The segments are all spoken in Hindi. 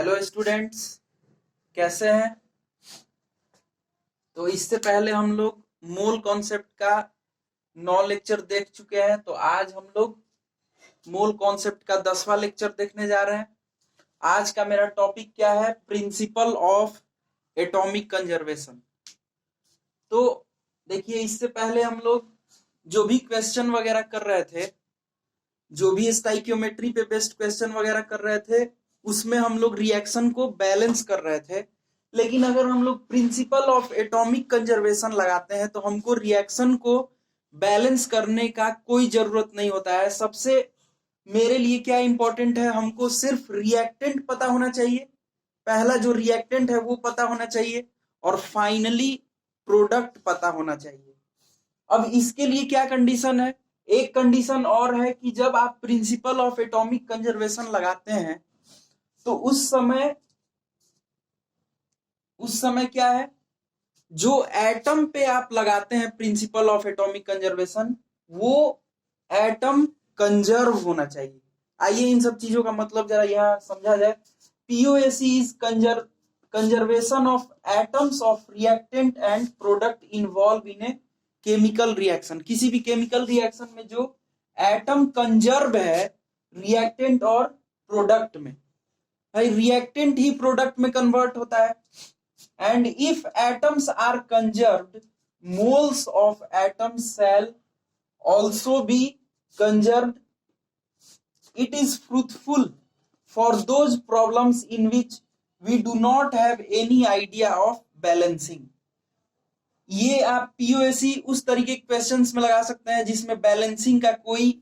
हेलो स्टूडेंट्स, कैसे हैं। तो इससे पहले हम लोग मोल कॉन्सेप्ट का 9 लेक्चर देख चुके हैं। तो आज हम लोग मोल कॉन्सेप्ट का 10वां लेक्चर देखने जा रहे हैं। आज का मेरा टॉपिक क्या है? Principle of atomic conservation. तो देखिए, इससे पहले हम लोग जो भी क्वेश्चन वगैरह कर रहे थे, जो भी स्टाइकियोमेट्री पे बेस्ड क्वेश्चन वगैरह कर रहे थे, उसमें हम लोग रिएक्शन को बैलेंस कर रहे थे। लेकिन अगर हम लोग प्रिंसिपल ऑफ एटॉमिक कंजर्वेशन लगाते हैं तो हमको रिएक्शन को बैलेंस करने का कोई जरूरत नहीं होता है। सबसे मेरे लिए क्या इंपॉर्टेंट है, हमको सिर्फ रिएक्टेंट पता होना चाहिए। पहला जो रिएक्टेंट है वो पता होना चाहिए और फाइनली प्रोडक्ट पता होना चाहिए। अब इसके लिए क्या कंडीशन है? एक कंडीशन और है कि जब आप प्रिंसिपल ऑफ एटॉमिक कंजर्वेशन लगाते हैं तो उस समय क्या है, जो एटम पे आप लगाते हैं प्रिंसिपल ऑफ एटॉमिक कंजर्वेशन, वो एटम कंजर्व होना चाहिए। आइए इन सब चीजों का मतलब जरा यहां समझा जाए। POAC is conservation of atoms of reactant and product involve in a chemical reaction. किसी भी केमिकल रिएक्शन में जो एटम कंजर्व है रिएक्टेंट और प्रोडक्ट में, भाई रिएक्टेंट ही प्रोडक्ट में कन्वर्ट होता है। And if atoms are conserved, moles of atoms shall also be conserved. It is fruitful for those problems in which we do not have any idea of balancing. ये आप पीओएसी उस तरीके के क्वेश्चंस में लगा सकते हैं जिसमें बैलेंसिंग का कोई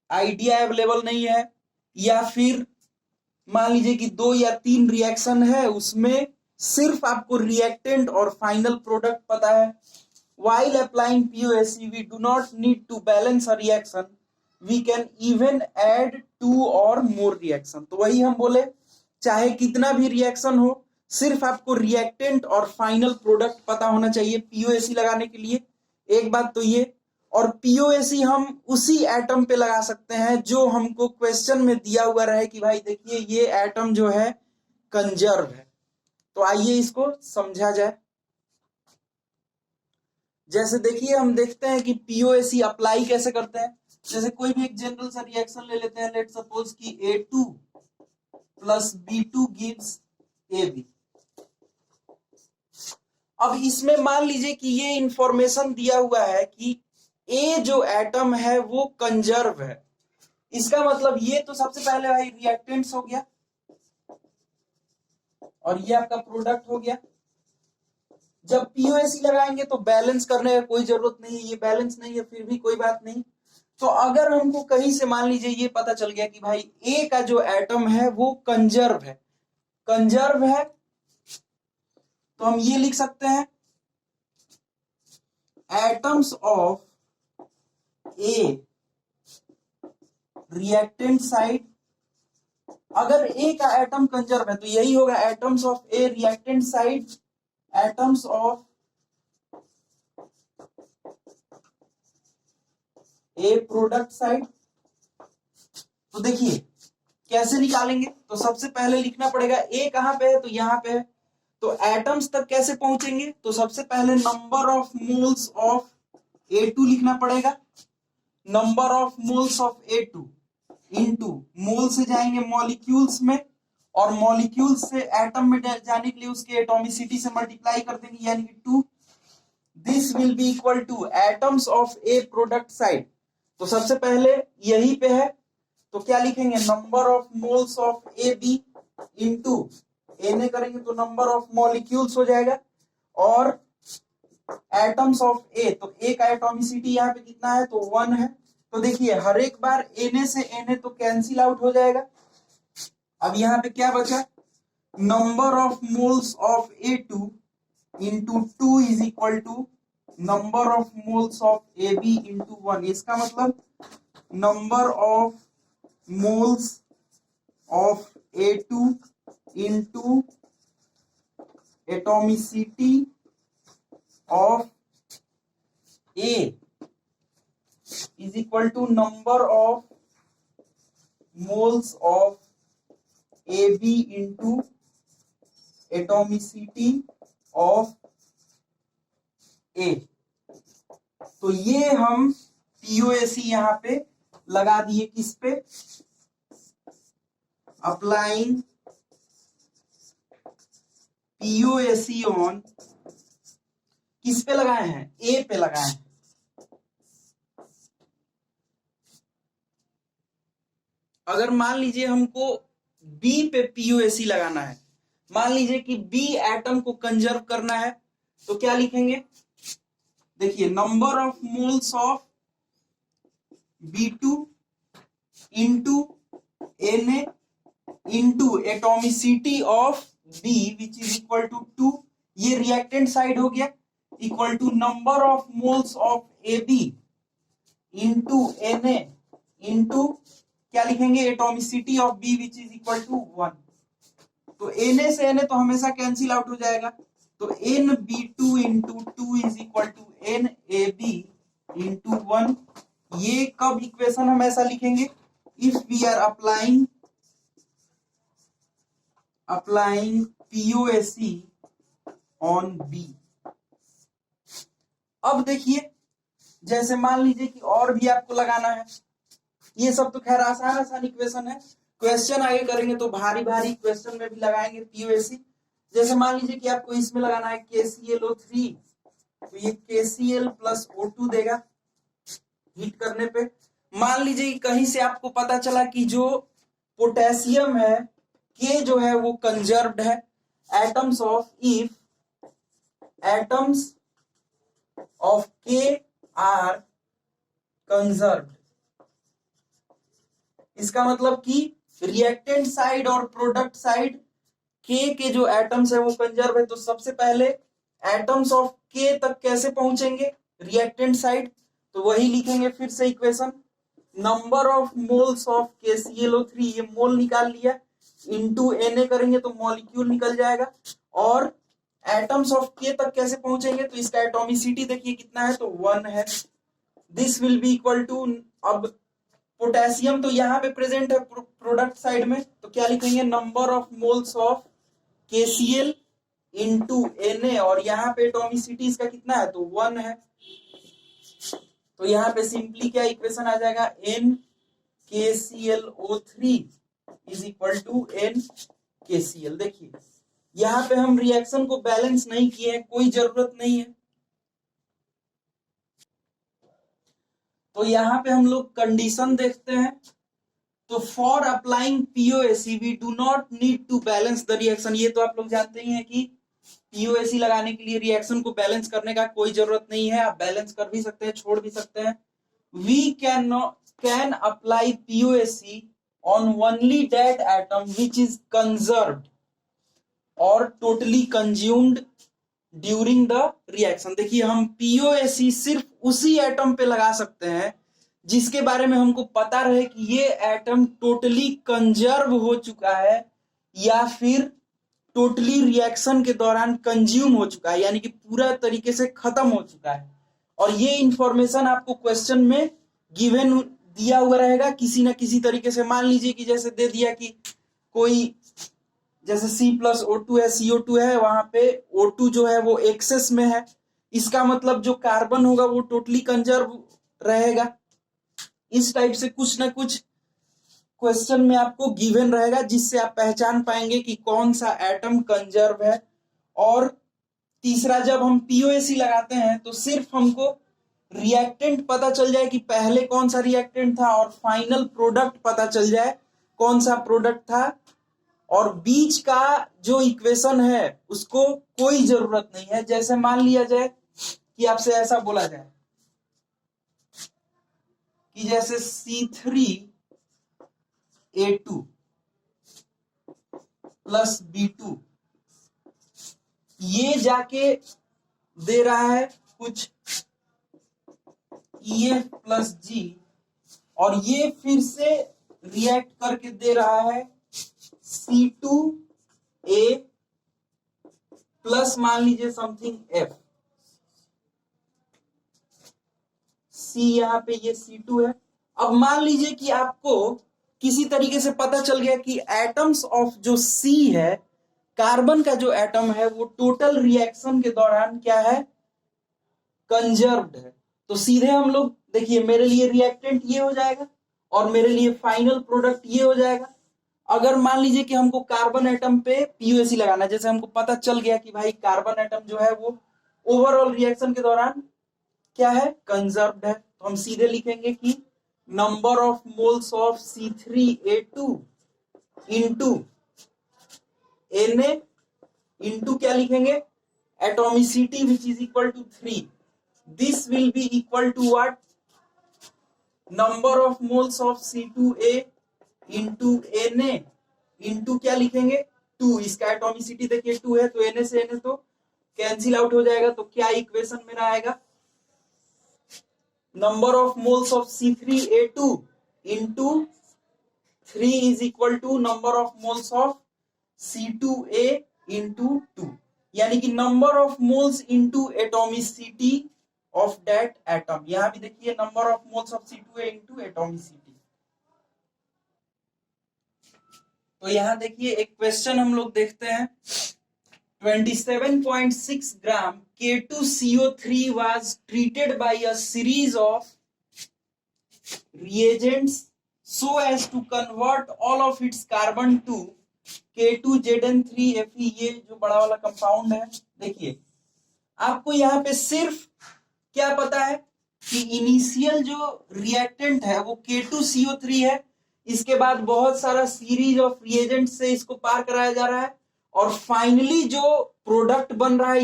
आइडिया अवेलेबल नहीं है, या फिर मान लीजिए कि 2 या 3 रिएक्शन है, उसमें सिर्फ आपको रिएक्टेंट और फाइनल प्रोडक्ट पता है। While applying POSC, we do not need to balance a reaction. We can even add 2 or more reaction. तो वही हम बोले, चाहे कितना भी रिएक्शन हो, सिर्फ आपको रिएक्टेंट और फाइनल प्रोडक्ट पता होना चाहिए पीओएसी लगाने के लिए। एक बात तो ये, और पीओएसी हम उसी एटम पे लगा सकते हैं जो हमको क्वेश्चन में दिया हुआ रहे कि भाई देखिए ये एटम जो है कंजर्व है। तो आइए इसको समझा जाए। जैसे देखिए, हम देखते हैं कि पीओएसी अप्लाई कैसे करते हैं। जैसे कोई भी एक जनरल सा रिएक्शन ले लेते हैं, लेट सपोज कि A2 plus B2 gives AB। अब इसमें मान लीजिए कि ये इंफॉर्मेशन दिया हुआ है कि A जो एटम है वो कंजर्व है। इसका मतलब ये तो सबसे पहले भाई रिएक्टेंट्स हो गया और ये आपका प्रोडक्ट हो गया। जब पीओएसी लगाएंगे तो बैलेंस करने का कोई जरूरत नहीं है, ये बैलेंस नहीं है फिर भी कोई बात नहीं। तो अगर हमको कहीं से मान लीजिए ये पता चल गया कि भाई ए का जो एटम है वो कंजर्व है, तो हम ये लिख सकते हैं atoms of A reactant side. अगर ए का एटम कंजर्व है तो यही होगा atoms of A reactant side, atoms of a product side. तो देखिए कैसे निकालेंगे, तो सबसे पहले लिखना पड़ेगा ए कहां पे है, तो यहां पे है। तो एटम्स तक कैसे पहुंचेंगे, तो सबसे पहले number of moles of A2 लिखना पड़ेगा। Number of moles of A2 into मोल से जाएंगे मॉलिक्यूल्स में, और मॉलिक्यूल्स से एटम में जाने के लिए उसके एटॉमिसिटी से मल्टीप्लाई कर देंगे, यानी कि 2। This will be equal to atoms of a product side. तो सबसे पहले यही पे है, तो क्या लिखेंगे, number of moles of A B into N करेंगे तो नंबर ऑफ मॉलिक्यूल्स हो जाएगा, और एटम्स ऑफ ए, तो ए का एटॉमिसिटी यहाँ पे कितना है, तो 1 है। तो देखिए हर एक बार एन से एन तो कैंसिल आउट हो जाएगा। अब यहाँ पे क्या बचा, number of moles of A2 into 2 is equal to number of moles of AB into 1। इसका मतलब number of moles of A2 into atomicity of A is equal to number of moles of AB into atomicity of A। तो ये हम POAC यहां पे लगा दिए, किस पे? अप्लाइंग POAC ऑन, किस पे लगाए हैं? A पे लगाए हैं। अगर मान लीजिए हमको B पे POAC लगाना है, मान लीजिए कि B एटम को कंजर्व करना है, तो क्या लिखेंगे? देखिए, number of moles of B2 into Na into atomicity of B which is equal to 2, ये रिएक्टेंट साइड हो गया, equal to number of moles of AB into Na into क्या लिखेंगे? Atomicity of B which is equal to 1। तो Na से Na तो हमेशा कैंसिल आउट हो जाएगा, तो NB2 into 2 is equal to NAB into 1। ये कब इक्वेशन हम ऐसा लिखेंगे? If we are applying POAC on B। अब देखिए, जैसे मान लीजिए कि और भी आपको लगाना है, ये सब तो खैर आसान इक्वेशन है, क्वेश्चन आगे करेंगे तो भारी भारी क्वेश्चन में भी लगाएंगे POAC। जैसे मान लीजिए कि आपको इसमें लगाना है KClO3, तो ये KCl प्लस O2 देगा हीट करने पे। मान लीजिए कि कहीं से आपको पता चला कि जो पोटेशियम है K जो है वो कंजर्व्ड है, atoms of K are conserved. इसका मतलब कि रिएक्टेंट साइड और प्रोडक्ट साइड K के जो एटम्स है वो कंजर्व है। तो सबसे पहले एटम्स ऑफ K तक कैसे पहुंचेंगे? रिएक्टेंट साइड, तो वही लिखेंगे फिर से equation, number of moles of KClO3, ये मोल निकाल लिया, इंटू Na करेंगे तो मॉलिक्यूल निकल जाएगा, और एटम्स ऑफ K तक कैसे पहुंचेंगे? तो इसका एटोमिसिटी देखिए कितना है, तो 1 है। This will be equal to, अब पोटेशियम तो यहाँ पे प्रेजेंट है प्रोडक्ट साइड में, तो क्या लिखेंगे? Number of moles of KCl into Na, और यहाँ पे एटोमिसिटी इसका कितना है, तो 1 है। तो यहाँ पे सिंपली क्या इक्वेशन आ जाएगा? NKClO3 is equal to NKCl। देखिए, यहाँ पे हम रिएक्शन को बैलेंस नहीं किए हैं, कोई जरूरत नहीं है, तो यहाँ पे हम लोग कंडीशन देखते हैं। तो for applying POAC we do not need to balance the reaction. ये तो आप लोग जानते ही हैं कि POAC लगाने के लिए रिएक्शन को बैलेंस करने का कोई जरूरत नहीं है, आप बैलेंस कर भी सकते हैं, छोड़ भी सकते हैं। We can apply POAC on only that atom which is conserved और totally consumed during the reaction. देखिए, हम POAC सिर्फ उसी एटम पे लगा सकते हैं जिसके बारे में हमको पता रहे कि ये एटम टोटली कंजर्व हो चुका है या फिर टोटली रिएक्शन के दौरान कंज्यूम हो चुका है, यानी कि पूरा तरीके से खत्म हो चुका है। और ये इंफॉर्मेशन आपको क्वेश्चन में गिवन दिया हुआ रहेगा किसी ना किसी तरीके से। मान लीजिए कि जैसे दे दिया कि कोई, जैसे C+O2 है, CO2 है, वहां पे O2 जो है वो एक्सेस में है, इसका मतलब जो कार्बन होगा वो टोटली कंजर्व रहेगा। इस टाइप से कुछ ना कुछ क्वेश्चन में आपको गिवन रहेगा, जिससे आप पहचान पाएंगे कि कौन सा एटम कंजर्व है। और तीसरा, जब हम POAC लगाते हैं तो सिर्फ हमको रिएक्टेंट पता चल जाए कि पहले कौन सा रिएक्टेंट था, और फाइनल प्रोडक्ट पता चल जाए कौन सा प्रोडक्ट था, और बीच का जो इक्वेशन है उसको कोई जरूरत नहीं है। जैसे मान लिया जाए कि आपसे ऐसा बोला जाए कि जैसे C3A2 प्लस B2 ये जाके दे रहा है कुछ EF प्लस G, और ये फिर से रिएक्ट करके दे रहा है C2A प्लस मान लीजिए समथिंग F। C यहाँ पे ये C2 है। अब मान लीजिए कि आपको किसी तरीके से पता चल गया कि एटम्स ऑफ जो C है, कार्बन का जो एटम है वो टोटल रिएक्शन के दौरान क्या है, कंजर्व्ड है। तो सीधे हम लोग देखिए, मेरे लिए रिएक्टेंट ये हो जाएगा और मेरे लिए फाइनल प्रोडक्ट ये हो जाएगा। अगर मान लीजिए कि हमको कार्बन एटम पे पीयूएसी लगाना है, जैसे हमको पता चल गया कि भाई कार्बन एटम जो है वो ओवरऑल रिएक्शन के दौरान क्या है, कंजर्व्ड है, तो हम सीधे लिखेंगे कि number of moles of C3H2 into Na into क्या लिखेंगे, atomicity which is equal to 3, this will be equal to what, number of moles of C2A into Na into क्या लिखेंगे 2, इसका एटोमिसिटी देखिए 2 है, तो Na से Na तो कैंसिल आउट हो जाएगा, तो क्या इक्वेशन मेरा आएगा, number of moles of C3A2 into 3 is equal to number of moles of C2A into 2, यानी कि number of moles into atomicity of that atom. यहां भी देखिए number of moles of C2A into atomicity. तो यहां देखिए एक क्वेश्चन हम लोग देखते हैं, 27.6 gram K2CO3 was treated by a series of reagents so as to convert all of its carbon to K2ZN3Fe, ये जो बड़ा वाला कंपाउंड है। देखिए आपको यहाँ पे सिर्फ क्या पता है कि इनिशियल जो रिएक्टेंट है वो K2CO3 है, इसके बाद बहुत सारा सीरीज ऑफ रिएजेंट से इसको पार कराया जा रहा है और फाइनली जो प्रोडक्ट बन रहा है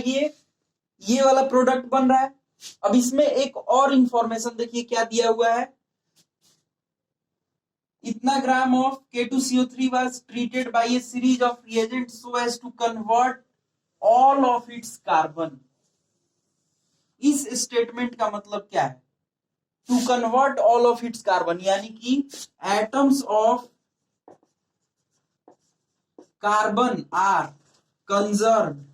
ये वाला प्रोडक्ट बन रहा है। अब इसमें एक और इंफॉर्मेशन देखिए क्या दिया हुआ है, इतना gram of K2CO3 was treated by a series of reagents so as to convert all of its carbon। इस स्टेटमेंट का मतलब क्या है, to convert all of its carbon, यानी कि atoms of carbon are conserved.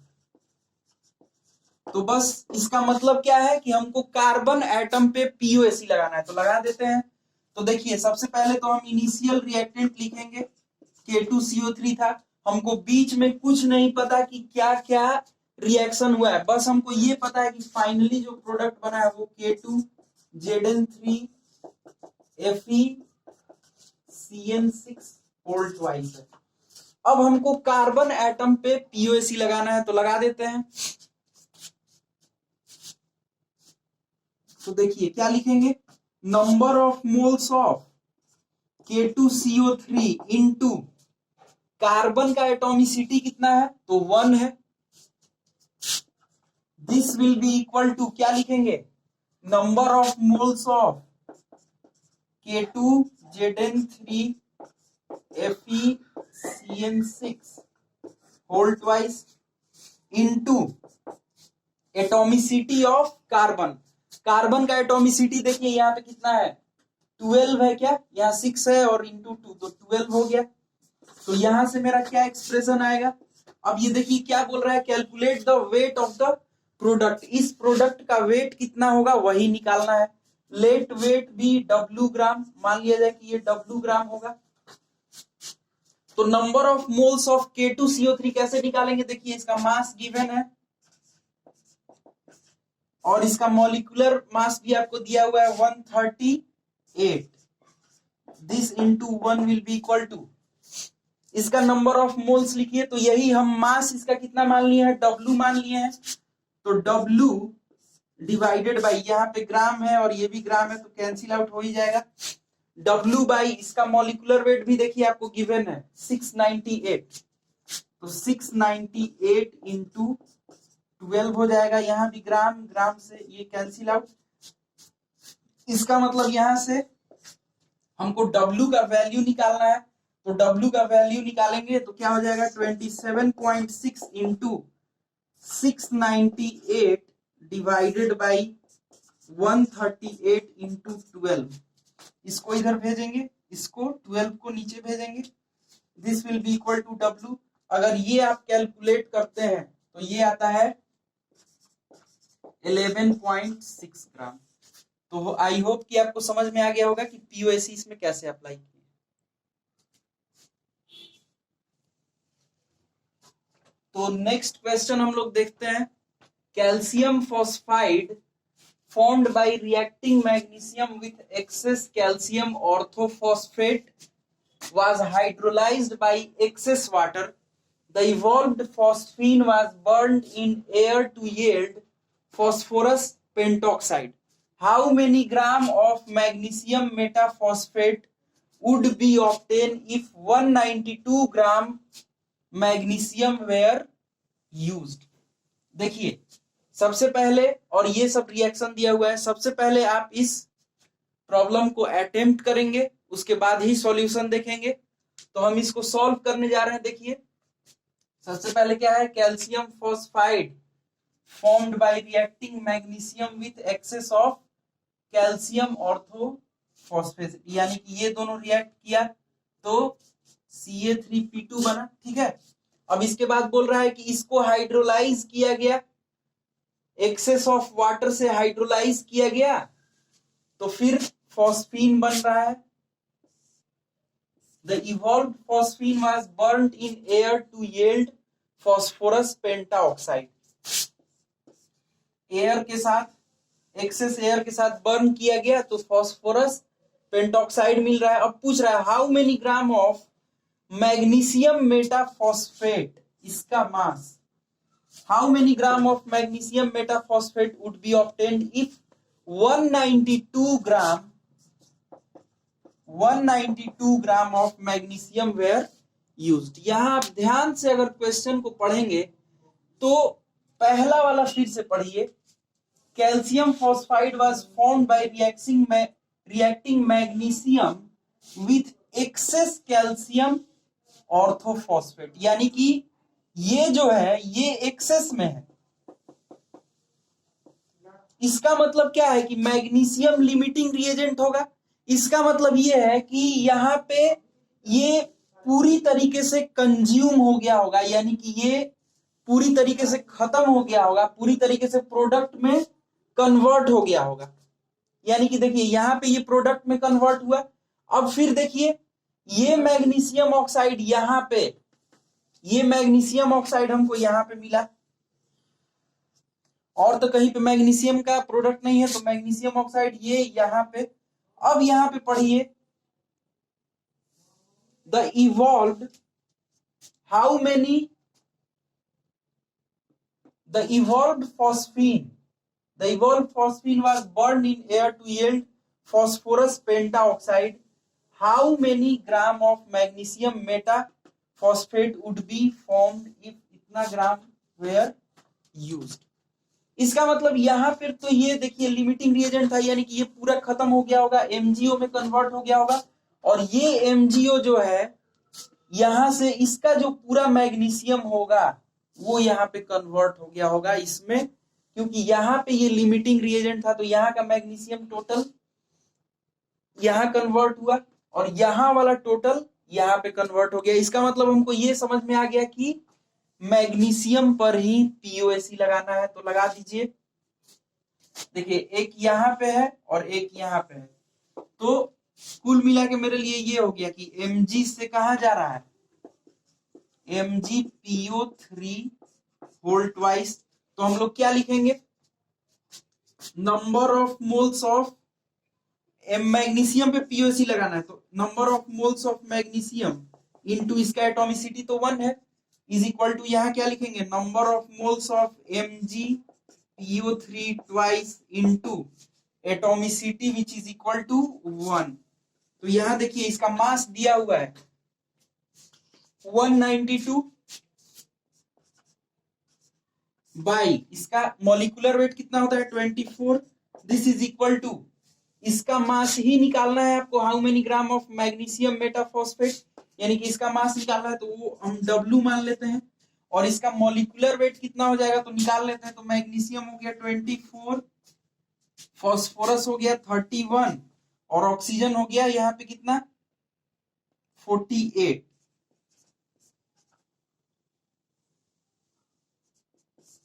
तो बस इसका मतलब क्या है कि हमको कार्बन एटम पे पीओएसी लगाना है, तो लगा देते हैं। तो देखिए सबसे पहले तो हम इनिशियल रिएक्टेंट लिखेंगे, K2CO3 था, हमको बीच में कुछ नहीं पता कि क्या क्या रिएक्शन हुआ है, बस हमको ये पता है कि फाइनली जो प्रोडक्ट बना है वो K2ZN3FeCN6 होल ट्वाइस है। अब हमको कार्बन एटम पे पीओएसी लगाना है, तो लगा देते हैं। तो देखिए क्या लिखेंगे, number of moles of K2CO3 into carbon का एटोमिसिटी कितना है, तो 1 है, this will be equal to क्या लिखेंगे, number of moles of K2ZN3FeCN6 whole twice into atomicity of carbon. Carbon का एटोमिसिटी देखिए यहाँ पे कितना है, 12 है, क्या यहाँ 6 है और इंटू 2 तो 12 हो गया। तो यहां से मेरा क्या एक्सप्रेशन आएगा, अब ये देखिए क्या बोल रहा है, calculate the weight of the product, इस प्रोडक्ट का वेट कितना होगा वही निकालना है। लेट वेट भी W ग्राम, मान लिया जाए कि ये W ग्राम होगा। तो number of moles of K2CO3 कैसे निकालेंगे, देखिए इसका मास गिवन है और इसका मॉलिक्यूलर मास भी आपको दिया हुआ है 138, this into 1 will be equal to, इसका नंबर ऑफ मोल्स लिखिए, तो यही हम मास इसका कितना मान लिए हैं, W मान लिए हैं, तो W डिवाइडेड बाई, यहाँ पे ग्राम है और ये भी ग्राम है तो कैंसिल आउट हो ही जाएगा, W बाई इसका मॉलिक्यूलर वेट भी देखिए आपको गिवन है 698, तो 698 इंटू 12 हो जाएगा, यहाँ भी ग्राम, ग्राम से ये कैंसिल आउट। इसका मतलब यहां से हमको W का वैल्यू निकालना है, तो W का वैल्यू निकालेंगे तो क्या हो जाएगा, 27.6 इंटू 698 डिवाइडेड बाई 138 इंटू 12, इसको इधर भेजेंगे, इसको 12 को नीचे भेजेंगे, this will be equal to W। अगर ये आप कैलकुलेट करते हैं तो ये आता है 11.6 ग्राम। तो आई होप कि आपको समझ में आ गया होगा कि पीओएसी इसमें कैसे अप्लाई किया। तो नेक्स्ट क्वेश्चन हम लोग देखते हैं, calcium phosphide formed by reacting magnesium with excess calcium orthophosphate was hydrolyzed by excess water. The evolved phosphine was burned in air to yield phosphorus pentoxide. How many gram of magnesium metaphosphate would be obtained if 192 gram magnesium were used? देखिए सबसे पहले, और ये सब रिएक्शन दिया हुआ है, सबसे पहले आप इस प्रॉब्लम को अटेम्प्ट करेंगे, उसके बाद ही सॉल्यूशन देखेंगे। तो हम इसको सॉल्व करने जा रहे हैं। देखिए सबसे पहले क्या है, calcium phosphide formed by reacting magnesium with access of calcium orthophosphate, यानी कि ये दोनों रिएक्ट किया तो Ca3P2 बना। ठीक है, अब इसके बाद बोल रहा है कि इसको हाइड्रोलाइज किया गया, एक्सेस ऑफ वाटर से हाइड्रोलाइज किया गया, तो फिर फॉस्फीन बन रहा है। The evolved phosphine was burned in air to yield phosphorus pentaoxide. Air के साथ, एक्सेस एयर के साथ बर्न किया गया तो फॉस्फोरस पेंटाऑक्साइड मिल रहा है। अब पूछ रहा है how many gram of magnesium metaphosphate, इसका mass, how many gram of magnesium metaphosphate would be obtained if 192 gram of magnesium were used। यहां आप ध्यान से अगर क्वेश्चन को पढ़ेंगे तो पहला वाला फिर से पढ़िए, calcium phosphide was formed by reacting magnesium with access calcium orthophosphate, यानी कि ये जो है ये एक्सेस में है। इसका मतलब क्या है कि मैग्नीशियम लिमिटिंग रिएजेंट होगा। इसका मतलब ये है कि यहां पे ये पूरी तरीके से कंज्यूम हो गया होगा, यानी कि ये पूरी तरीके से खत्म हो गया होगा, पूरी तरीके से प्रोडक्ट में कन्वर्ट हो गया होगा। यानी कि देखिए यहां पे ये प्रोडक्ट में कन्वर्ट हुआ। अब फिर देखिए ये मैग्नीशियम ऑक्साइड, यहां पे ये मैग्नीशियम ऑक्साइड हमको यहां पे मिला, और तो कहीं पे मैग्नीशियम का प्रोडक्ट नहीं है, तो मैग्नीशियम ऑक्साइड ये यहां पे। अब यहां पे पढ़िए, the evolved how many, the evolved phosphine was burned in air to yield phosphorus pentaoxide. How many gram of magnesium metaphosphate would be formed if इतना ग्राम were used? इसका मतलब यहां फिर तो ये देखिए लिमिटिंग रिएजेंट था, यानी कि ये पूरा खत्म हो गया होगा, एमजीओ में कन्वर्ट हो गया होगा, और ये एमजीओ जो है यहां से इसका जो पूरा मैग्नीशियम होगा वो यहां पे कन्वर्ट हो गया होगा इसमें, क्योंकि यहां पे ये लिमिटिंग रिएजेंट था, तो यहां का मैग्नीशियम टोटल यहां कन्वर्ट हुआ और यहां वाला टोटल यहां पे कन्वर्ट हो गया। इसका मतलब हमको ये समझ में आ गया कि मैग्नीशियम पर ही पीओएसी लगाना है, तो लगा दीजिए। देखिए एक यहां पे है और एक यहां पे है, तो कुल मिला के मेरे लिए ये हो गया कि Mg से कहा जा रहा है, MgPO3 होल ट्वाइस। तो हम लोग क्या लिखेंगे, number of moles of magnesium पे पीओसी लगाना है, तो number of moles of magnesium into इसका एटॉमिसिटी तो 1 है, इज इक्वल टू यहां क्या लिखेंगे, number of moles of MgPO3 twice into atomicity which is equal to 1। तो यहां देखिए इसका मास दिया हुआ है 192 बाई इसका मॉलिक्यूलर वेट कितना होता है 24, दिस इज इक्वल टू, इसका मास ही निकालना है आपको, how many gram of magnesium metaphosphate, यानी कि इसका मास निकालना है, तो वो हम W मान लेते हैं, और इसका मॉलिक्यूलर वेट कितना हो जाएगा तो निकाल लेते हैं। तो मैग्नीशियम हो गया 24, फॉस्फोरस हो गया 31, और ऑक्सीजन हो गया यहाँ पे कितना 48।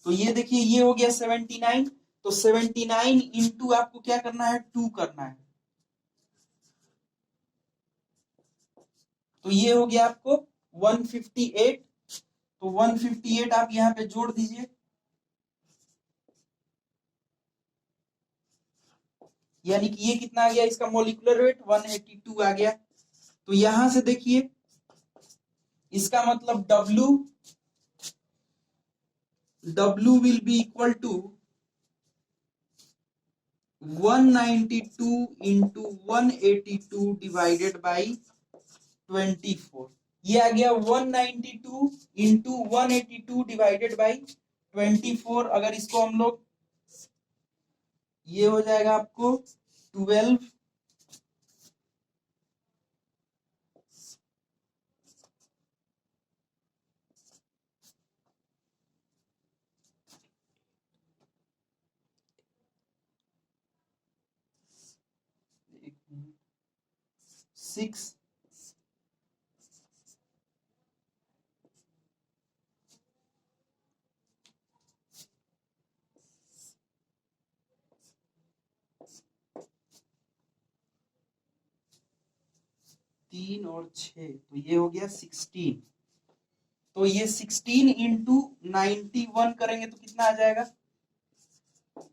तो ये देखिए ये हो गया 79, तो 79 इंटू आपको क्या करना है 2 करना है, तो ये हो गया आपको 158 तो 158 आप यहाँ पे जोड़ दीजिए, यानी कि ये कितना आ गया इसका मॉलिक्यूलर वेट 182 आ गया। तो यहां से देखिए इसका मतलब W will be equal to 192 into 182 divided by 24। ये आ गया 192 इंटू 182 डिवाइडेड बाई 24। अगर इसको हम लोग, ये हो जाएगा आपको 12 6 3 और 6, तो ये हो गया 16। तो ये 16 इंटू 91 करेंगे तो कितना आ जाएगा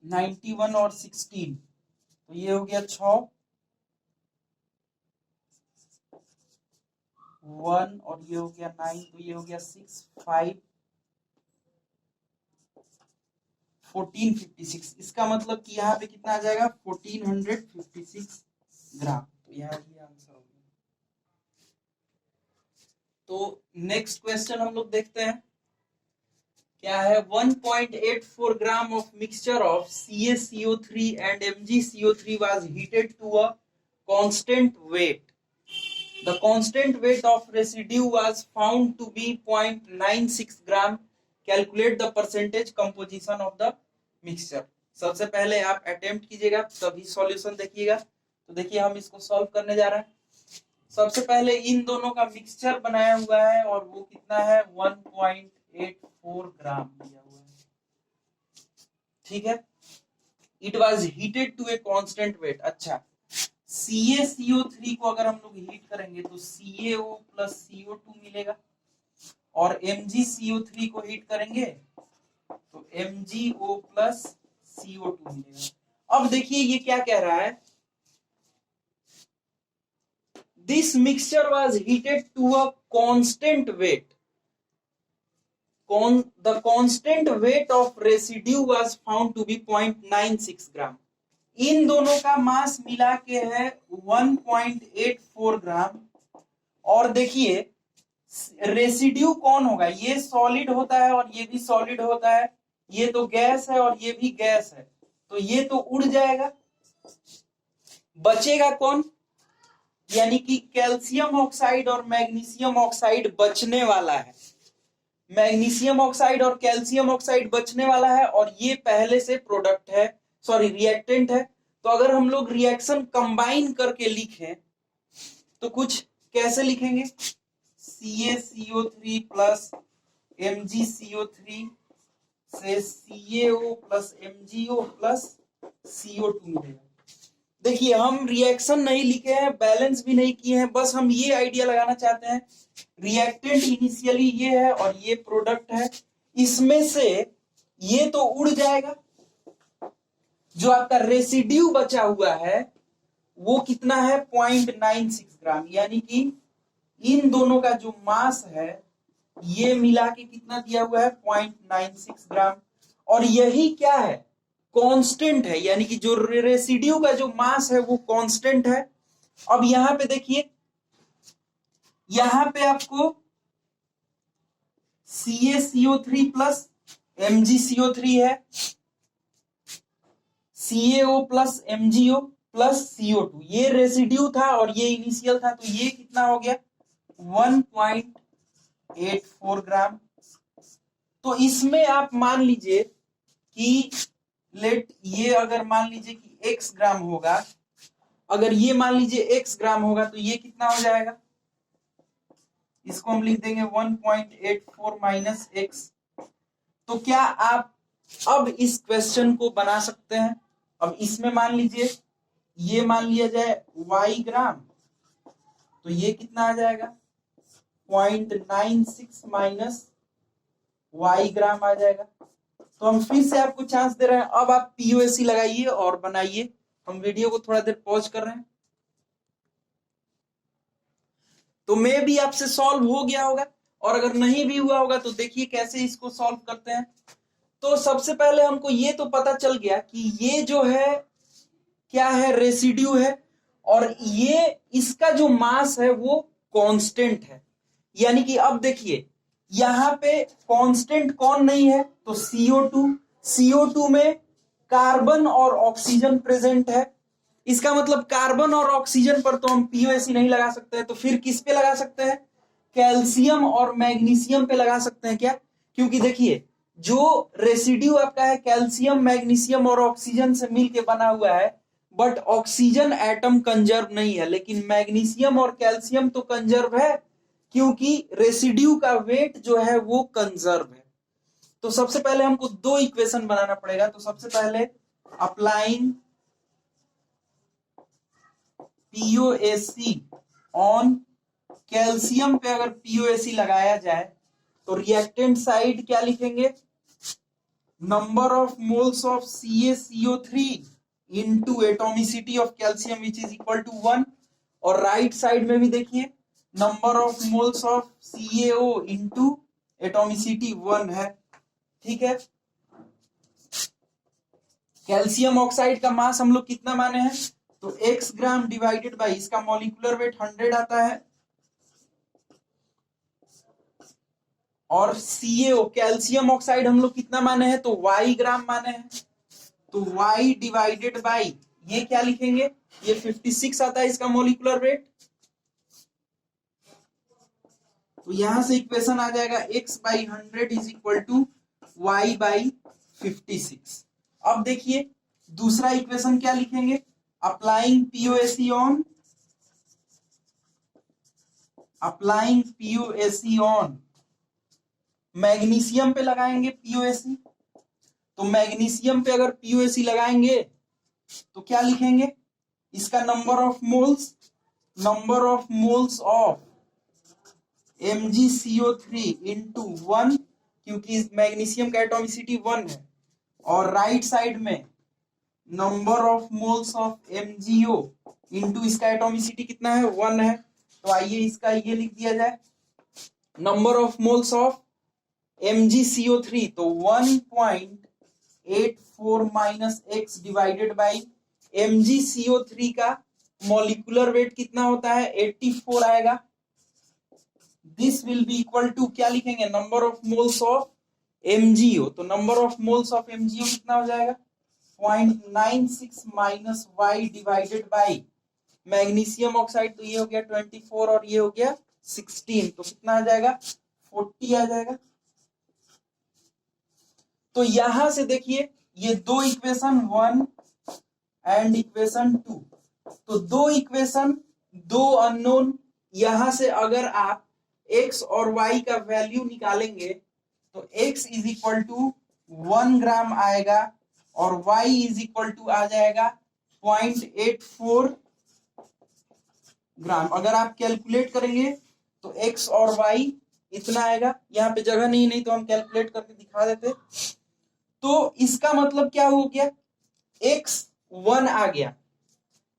91 और 16, तो ये हो गया 6 1 और ये हो गया 9, तो ये हो गया 6 5 1456। इसका मतलब कि यहाँ पे कितना आ जाएगा 1456 ग्राम। तो यहाँ ये आंसर हो गया। तो नेक्स्ट क्वेश्चन हम लोग देखते हैं क्या है। 1.84 gram of mixture of CaCO3 and MgCO3 was heated to a constant weight. The constant weight of residue was found to be 0.96 gram. Calculate the percentage composition of the mixture. सबसे पहले आप अटेम्प्ट कीजिएगा तभी सॉल्यूशन देखिएगा। तो देखिए हम इसको सॉल्व करने जा रहे हैं। सबसे पहले इन दोनों का मिक्सचर बनाया हुआ है और वो कितना है 1.84 ग्राम दिया हुआ है, ठीक है। It was heated to a constant weight. अच्छा, CaCO3 को अगर हम लोग हीट करेंगे तो CaO प्लस CO2 मिलेगा, और MgCO3 को हीट करेंगे तो MgO प्लस CO2 मिलेगा। अब देखिए ये क्या कह रहा है, this mixture was heated to a constant weight, the constant weight of residue was found to be 0.96 ग्राम। इन दोनों का मास मिला के है 1.84 ग्राम। और देखिए रेसिड्यू कौन होगा, ये सॉलिड होता है और ये भी सॉलिड होता है, ये तो गैस है और ये भी गैस है, तो ये तो उड़ जाएगा। बचेगा कौन, यानी कि कैल्शियम ऑक्साइड और मैग्नीशियम ऑक्साइड बचने वाला है। मैग्नीशियम ऑक्साइड और कैल्शियम ऑक्साइड बचने वाला है, और ये पहले से प्रोडक्ट है, सॉरी रिएक्टेंट है। तो अगर हम लोग रिएक्शन कंबाइन करके लिखें तो कुछ कैसे लिखेंगे, CaCO3 प्लस MgCO3 से CaO plus MgO plus CO2 मिलेगा। देखिए हम रिएक्शन नहीं लिखे हैं, बैलेंस भी नहीं किए हैं, बस हम ये आइडिया लगाना चाहते हैं रिएक्टेंट इनिशियली ये है और ये प्रोडक्ट है, इसमें से ये तो उड़ जाएगा, जो आपका रेसिड्यू बचा हुआ है वो कितना है 0.96 ग्राम। यानी कि इन दोनों का जो मास है ये मिला के कितना दिया हुआ है 0.96 ग्राम, और यही क्या है कांस्टेंट है, यानी कि जो रेसिड्यू का जो मास है वो कांस्टेंट है। अब यहां पे देखिए, यहां पे आपको CaCO3 प्लस MgCO3 है, CaO plus MgO plus CO2, ये रेसिड्यू था और ये इनिशियल था, तो ये कितना हो गया 1.84 ग्राम। तो इसमें आप मान लीजिए कि ये अगर मान लीजिए कि x ग्राम होगा, अगर ये मान लीजिए x ग्राम होगा तो ये कितना हो जाएगा, इसको हम लिख देंगे 1.84 माइनस x। तो क्या आप अब इस क्वेश्चन को बना सकते हैं। अब इसमें मान लीजिए ये मान लिया जाए y ग्राम, तो ये कितना आ जाएगा 0.96 माइनस y ग्राम आ जाएगा। तो हम फिर से आपको चांस दे रहे हैं, अब आप पीओएसी लगाइए और बनाइए। हम वीडियो को थोड़ा देर पॉज कर रहे हैं। तो मे भी आपसे सॉल्व हो गया होगा, और अगर नहीं भी हुआ होगा तो देखिए कैसे इसको सॉल्व करते हैं। तो सबसे पहले हमको ये तो पता चल गया कि ये जो है क्या है, रेसिड्यू है, और ये इसका जो मास है वो कांस्टेंट है। यानी कि अब देखिए यहां पे कांस्टेंट कौन नहीं है, तो CO2। CO2 में कार्बन और ऑक्सीजन प्रेजेंट है। इसका मतलब कार्बन और ऑक्सीजन पर तो हम पीओएसी नहीं लगा सकते हैं, तो फिर किस पे लगा सकते हैं, कैल्शियम और मैग्नीशियम पे लगा सकते हैं क्या। क्योंकि देखिए जो रेसिड्यू आपका है कैल्शियम, मैग्नीशियम और ऑक्सीजन से मिलके बना हुआ है, बट ऑक्सीजन एटम कंजर्व नहीं है, लेकिन मैग्नीशियम और कैल्शियम तो कंजर्व है, क्योंकि रेसिड्यू का वेट जो है वो कंजर्व है। तो सबसे पहले हमको दो इक्वेशन बनाना पड़ेगा। तो सबसे पहले अप्लाइंग पीओएसी ऑन कैल्शियम पे अगर पीओएसी लगाया जाए तो रिएक्टेंट साइड क्या लिखेंगे, number of moles of CaCO3 into atomicity of calcium which is equal to 1। और राइट साइड में भी देखिए number of moles of CaO into atomicity 1 है। ठीक है, कैल्शियम ऑक्साइड का मास हम लोग कितना माने हैं, तो x ग्राम डिवाइडेड बाई इसका मॉलिक्यूलर वेट 100 आता है, और CaO कैल्शियम ऑक्साइड हम लोग कितना माने हैं, तो y ग्राम माने हैं। तो y डिवाइडेड बाई ये क्या लिखेंगे, ये 56 आता है इसका मॉलिक्यूलर वेट। तो यहां से इक्वेशन आ जाएगा x by 100 is equal to y by 56। अब देखिए दूसरा इक्वेशन क्या लिखेंगे, अप्लाइंग पीओएसी ऑन मैग्नीशियम पे लगाएंगे पीओएसी। तो मैग्नीशियम पे अगर पीओएसी लगाएंगे तो क्या लिखेंगे, इसका number of moles of MgCO3 into 1, क्योंकि मैग्नीशियम का एटॉमिसिटी 1 है, और राइट साइड में number of moles of MgO into इसका एटॉमिसिटी कितना है, 1 है। तो आइए इसका ये लिख दिया जाए, number of moles of MgCO3 तो 1.84 minus x divided by MgCO3 का मॉलिक्यूलर वेट कितना होता है, 84 आएगा। This will be equal to क्या लिखेंगे, number of moles of MgO। तो number of moles of MgO कितना हो जाएगा, 0.96 minus y divided by magnesium oxide, तो ये हो गया 24 और ये हो गया 16, तो कितना आ जाएगा, 40 आ जाएगा। तो यहां से देखिए ये दो इक्वेशन 1 एंड इक्वेशन 2, तो दो इक्वेशन दो अननोन, यहां से अगर आप x और y का वैल्यू निकालेंगे तो x इज इक्वल टू 1 ग्राम आएगा और y इज इक्वल टू आ जाएगा 0.84 ग्राम। अगर आप कैलकुलेट करेंगे तो x और y इतना आएगा, यहाँ पे जगह नहीं तो हम कैलकुलेट करके दिखा देते। तो इसका मतलब क्या हो गया, x 1 आ गया,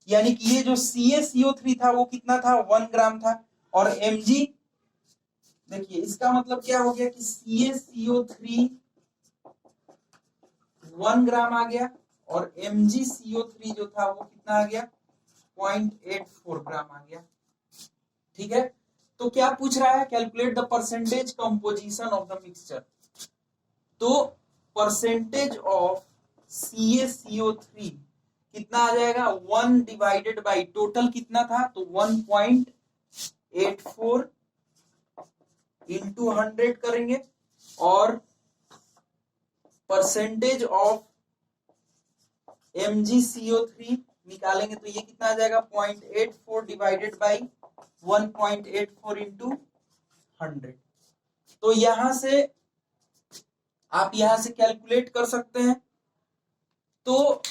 यानी कि ये जो CaCO3 था वो कितना था, 1 ग्राम था, और Mg देखिए इसका मतलब क्या हो गया कि CaCO3 1 ग्राम आ गया और MgCO3 जो था वो कितना आ गया, 0.84 ग्राम आ गया। ठीक है, तो क्या पूछ रहा है, calculate the percentage composition of the mixture. तो परसेंटेज ऑफ CaCO3 कितना आ जाएगा, 1 डिवाइडेड बाई टोटल कितना था, तो 1.84 इंटू 100 करेंगे, और परसेंटेज ऑफ MgCO3 निकालेंगे तो ये कितना आ जाएगा, 0.84 डिवाइडेड बाई 1.84 इंटू 100। तो यहां से आप यहां से कैलकुलेट कर सकते हैं। तो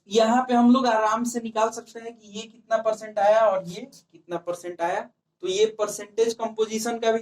यहां पे हम लोग आराम से निकाल सकते हैं कि ये कितना परसेंट आया और ये कितना परसेंट आया। तो ये परसेंटेज कंपोजिशन का भी